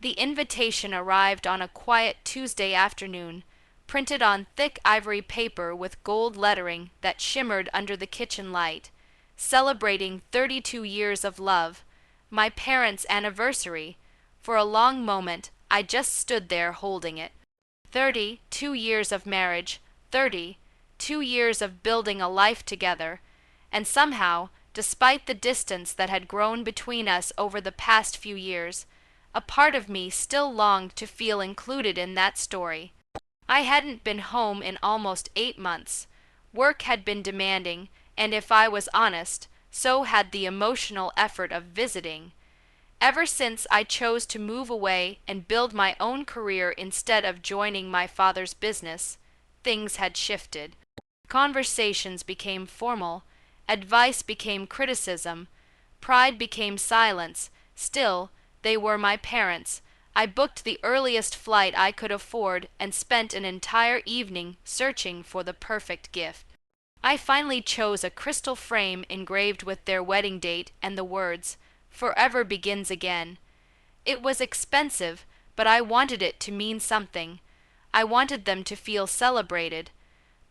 The invitation arrived on a quiet Tuesday afternoon, printed on thick ivory paper with gold lettering that shimmered under the kitchen light, celebrating 32 years of love, my parents' anniversary. For a long moment, I just stood there holding it. 32 years of marriage, 32 years of building a life together, and somehow, despite the distance that had grown between us over the past few years, a part of me still longed to feel included in that story. I hadn't been home in almost 8 months. Work had been demanding, and if I was honest, so had the emotional effort of visiting. Ever since I chose to move away and build my own career instead of joining my father's business, things had shifted. Conversations became formal, advice became criticism, pride became silence. Still, they were my parents. I booked the earliest flight I could afford and spent an entire evening searching for the perfect gift. I finally chose a crystal frame engraved with their wedding date and the words, "Forever begins again." It was expensive, but I wanted it to mean something. I wanted them to feel celebrated.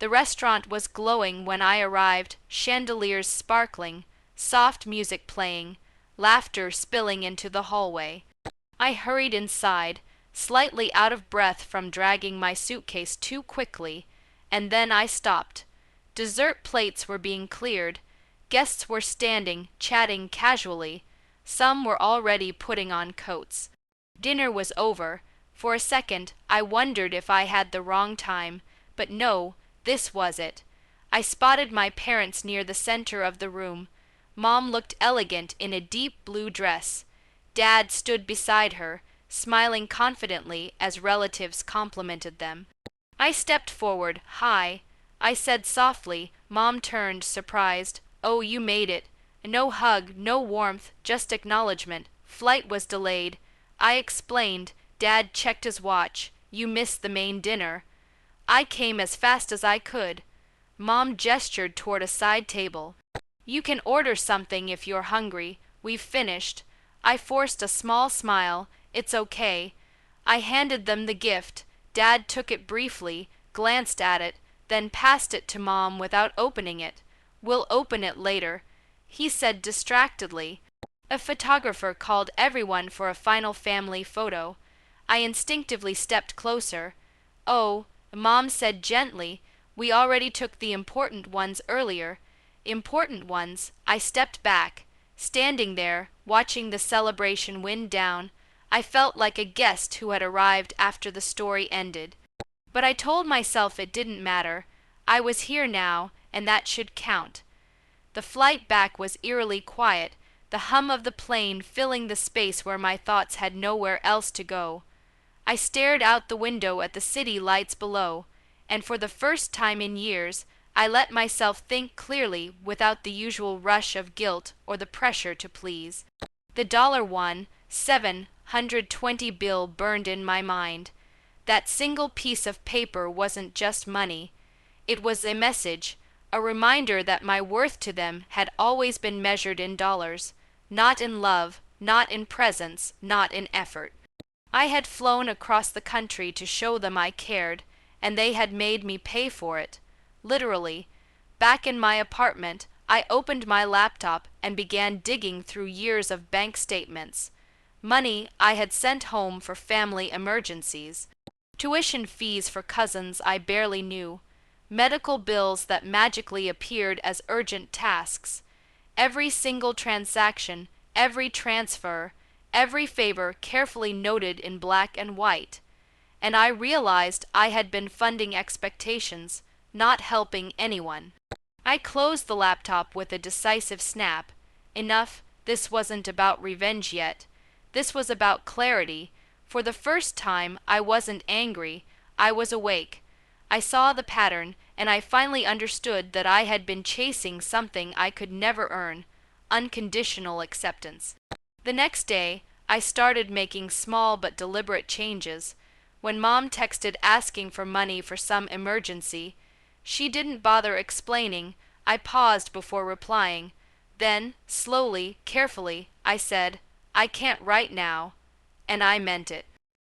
The restaurant was glowing when I arrived, chandeliers sparkling, soft music playing, laughter spilling into the hallway. I hurried inside, slightly out of breath from dragging my suitcase too quickly, and then I stopped. Dessert plates were being cleared. Guests were standing, chatting casually. Some were already putting on coats. Dinner was over. For a second, I wondered if I had the wrong time, but no, this was it. I spotted my parents near the center of the room. Mom looked elegant in a deep blue dress. Dad stood beside her, smiling confidently as relatives complimented them. I stepped forward, "Hi." I said softly. Mom turned, surprised. "Oh, you made it." No hug, no warmth, just acknowledgement. Flight was delayed. I explained. Dad checked his watch. "You missed the main dinner." I came as fast as I could. Mom gestured toward a side table. "You can order something if you're hungry. We've finished." I forced a small smile. "It's okay." I handed them the gift. Dad took it briefly, glanced at it, then passed it to Mom without opening it. "We'll open it later," he said distractedly. A photographer called everyone for a final family photo. I instinctively stepped closer. "Oh," Mom said gently, "we already took the important ones earlier." Important ones? I stepped back. Standing there, watching the celebration wind down, I felt like a guest who had arrived after the story ended. But I told myself it didn't matter. I was here now, and that should count. The flight back was eerily quiet, the hum of the plane filling the space where my thoughts had nowhere else to go. I stared out the window at the city lights below, and for the first time in years, I let myself think clearly without the usual rush of guilt or the pressure to please. The $720 bill burned in my mind. That single piece of paper wasn't just money. It was a message, a reminder that my worth to them had always been measured in dollars, not in love, not in presence, not in effort. I had flown across the country to show them I cared, and they had made me pay for it. Literally. Back in my apartment, I opened my laptop and began digging through years of bank statements. Money I had sent home for family emergencies. Tuition fees for cousins I barely knew. Medical bills that magically appeared as urgent tasks. Every single transaction, every transfer, every favor carefully noted in black and white. And I realized I had been funding expectations, not helping anyone. I closed the laptop with a decisive snap. Enough, this wasn't about revenge yet. This was about clarity. For the first time, I wasn't angry. I was awake. I saw the pattern, and I finally understood that I had been chasing something I could never earn: unconditional acceptance. The next day, I started making small but deliberate changes. When Mom texted asking for money for some emergency, she didn't bother explaining. I paused before replying. Then, slowly, carefully, I said, "I can't right now." and I meant it.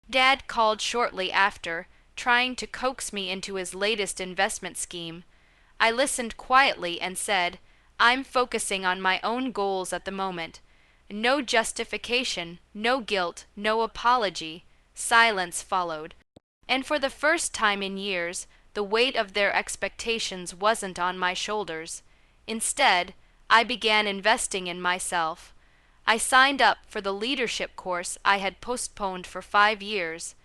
Dad called shortly after, trying to coax me into his latest investment scheme. I listened quietly and said, "I'm focusing on my own goals at the moment. No justification, no guilt, no apology." Silence followed. And for the first time in years, the weight of their expectations wasn't on my shoulders. Instead, I began investing in myself. I signed up for the leadership course I had postponed for 5 years.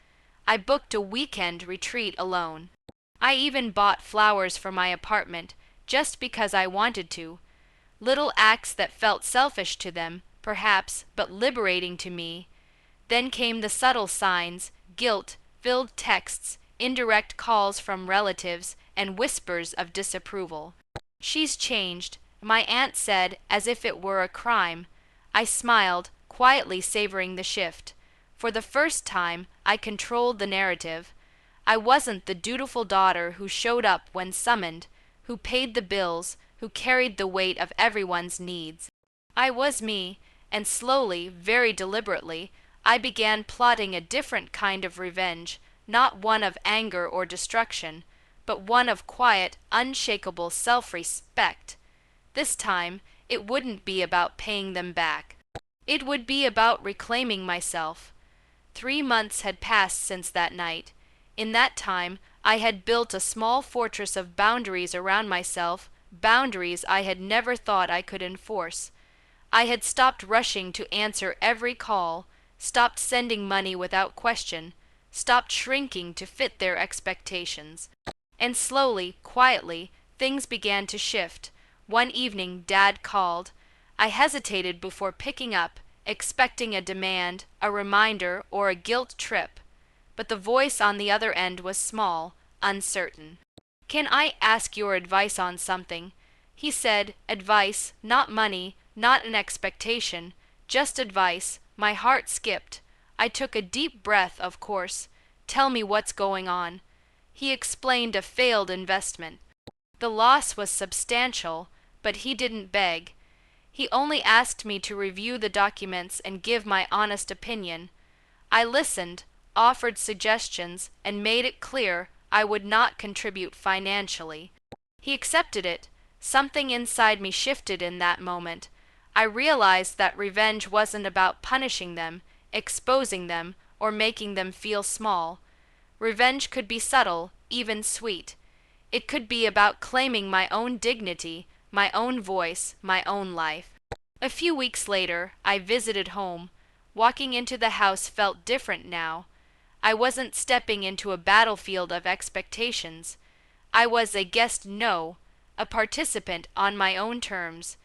I booked a weekend retreat alone. I even bought flowers for my apartment just because I wanted to. Little acts that felt selfish to them, perhaps, but liberating to me. Then came the subtle signs, guilt-filled texts, indirect calls from relatives, and whispers of disapproval. "She's changed," my aunt said as if it were a crime. I smiled, quietly savoring the shift. For the first time, I controlled the narrative. I wasn't the dutiful daughter who showed up when summoned, who paid the bills, who carried the weight of everyone's needs. I was me, and slowly, very deliberately, I began plotting a different kind of revenge, not one of anger or destruction, but one of quiet, unshakable self-respect. This time, it wouldn't be about paying them back. It would be about reclaiming myself. 3 months had passed since that night. In that time, I had built a small fortress of boundaries around myself, boundaries I had never thought I could enforce. I had stopped rushing to answer every call, stopped sending money without question, stopped shrinking to fit their expectations. And slowly, quietly, things began to shift. One evening, Dad called. I hesitated before picking up, expecting a demand, a reminder, or a guilt trip. But the voice on the other end was small, uncertain. "Can I ask your advice on something?" He said, advice, not money, not an expectation, just advice. My heart skipped. I took a deep breath, of course. "Tell me what's going on." He explained a failed investment. The loss was substantial, but he didn't beg. He only asked me to review the documents and give my honest opinion. I listened, offered suggestions, and made it clear I would not contribute financially. He accepted it. Something inside me shifted in that moment. I realized that revenge wasn't about punishing them, exposing them, or making them feel small. Revenge could be subtle, even sweet. It could be about claiming my own dignity, my own voice, my own life. A few weeks later, I visited home. Walking into the house felt different now. I wasn't stepping into a battlefield of expectations. I was a guest, no, a participant on my own terms.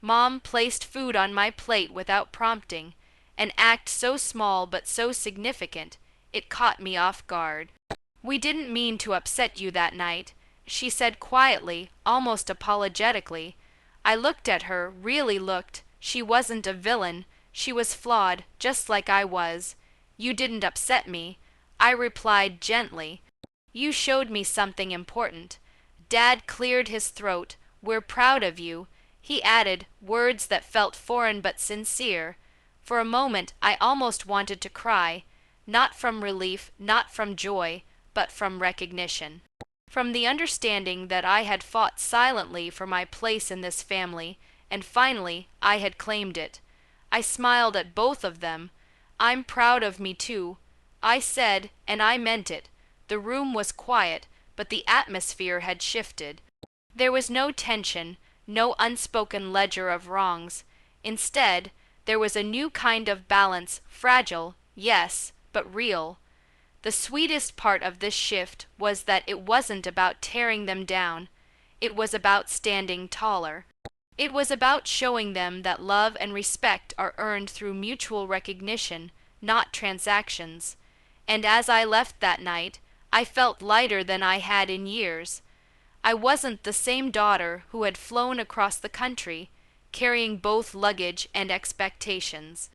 Mom placed food on my plate without prompting, an act so small but so significant, it caught me off guard. "We didn't mean to upset you that night," she said quietly, almost apologetically. I looked at her, really looked. She wasn't a villain. She was flawed, just like I was. "You didn't upset me," I replied gently. "You showed me something important." Dad cleared his throat. "We're proud of you," he added, words that felt foreign but sincere. For a moment I almost wanted to cry, not from relief, not from joy, but from recognition. From the understanding that I had fought silently for my place in this family, and finally I had claimed it. I smiled at both of them. "I'm proud of me too," I said, and I meant it. The room was quiet, but the atmosphere had shifted. There was no tension, no unspoken ledger of wrongs. Instead, there was a new kind of balance, fragile, yes, but real. The sweetest part of this shift was that it wasn't about tearing them down. It was about standing taller. It was about showing them that love and respect are earned through mutual recognition, not transactions. And as I left that night, I felt lighter than I had in years. I wasn't the same daughter who had flown across the country, carrying both luggage and expectations.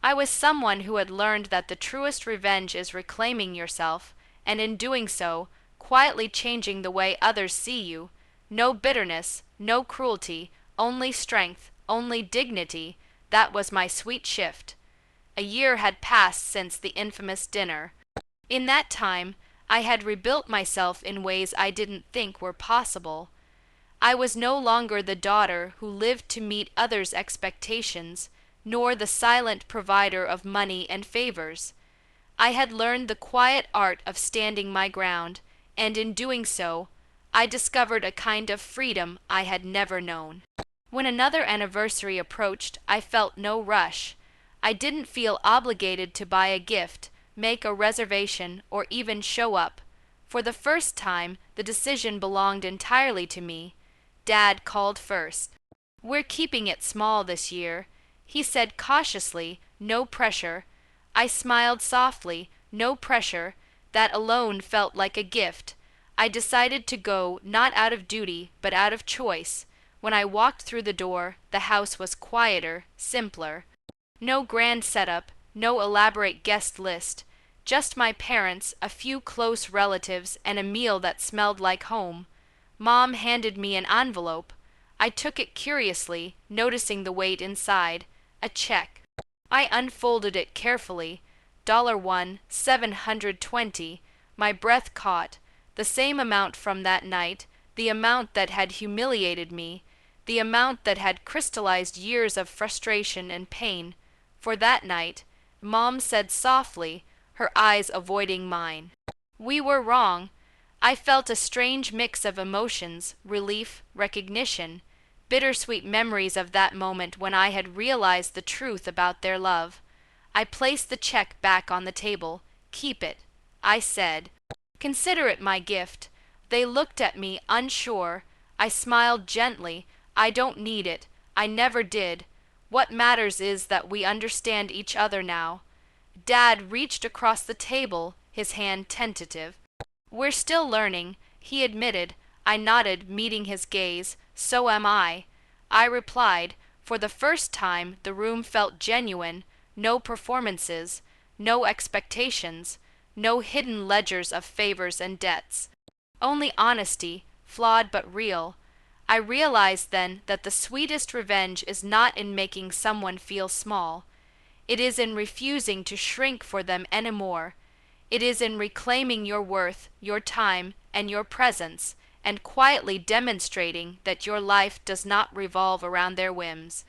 I was someone who had learned that the truest revenge is reclaiming yourself, and in doing so, quietly changing the way others see you. No bitterness, no cruelty, only strength, only dignity. That was my sweet shift. A year had passed since the infamous dinner. In that time, I had rebuilt myself in ways I didn't think were possible. I was no longer the daughter who lived to meet others' expectations, nor the silent provider of money and favors. I had learned the quiet art of standing my ground, and in doing so, I discovered a kind of freedom I had never known. When another anniversary approached, I felt no rush. I didn't feel obligated to buy a gift, make a reservation, or even show up. For the first time, the decision belonged entirely to me. Dad called first. "We're keeping it small this year," he said cautiously, no pressure. I smiled softly, no pressure. That alone felt like a gift. I decided to go not out of duty, but out of choice. When I walked through the door, the house was quieter, simpler. No grand setup, no elaborate guest list. Just my parents, a few close relatives, and a meal that smelled like home. Mom handed me an envelope. I took it curiously, noticing the weight inside. A check. I unfolded it carefully. $1, $720. My breath caught. The same amount from that night, the amount that had humiliated me, the amount that had crystallized years of frustration and pain. For that night, Mom said softly, her eyes avoiding mine. We were wrong. I felt a strange mix of emotions, relief, recognition, bittersweet memories of that moment when I had realized the truth about their love. I placed the check back on the table. "Keep it," I said. "Consider it my gift." They looked at me, unsure. I smiled gently. "I don't need it. I never did. What matters is that we understand each other now." Dad reached across the table, his hand tentative. "We're still learning," he admitted. I nodded, meeting his gaze. "So am I." I replied. For the first time, the room felt genuine. No performances, no expectations, no hidden ledgers of favors and debts. Only honesty, flawed but real. I realized then that the sweetest revenge is not in making someone feel small. It is in refusing to shrink for them anymore. It is in reclaiming your worth, your time, and your presence, and quietly demonstrating that your life does not revolve around their whims.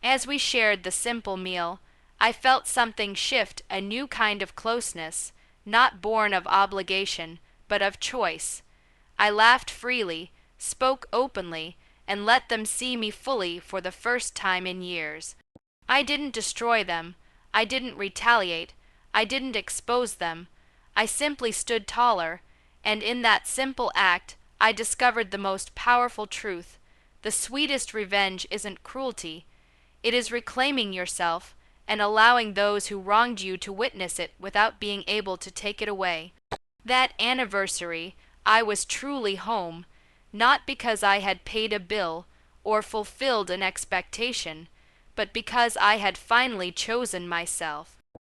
As we shared the simple meal, I felt something shift, a new kind of closeness, not born of obligation, but of choice. I laughed freely, spoke openly, and let them see me fully for the first time in years. I didn't destroy them. I didn't retaliate. I didn't expose them. I simply stood taller, and in that simple act, I discovered the most powerful truth. The sweetest revenge isn't cruelty. It is reclaiming yourself and allowing those who wronged you to witness it without being able to take it away. That anniversary, I was truly home, not because I had paid a bill or fulfilled an expectation, but because I had finally chosen myself.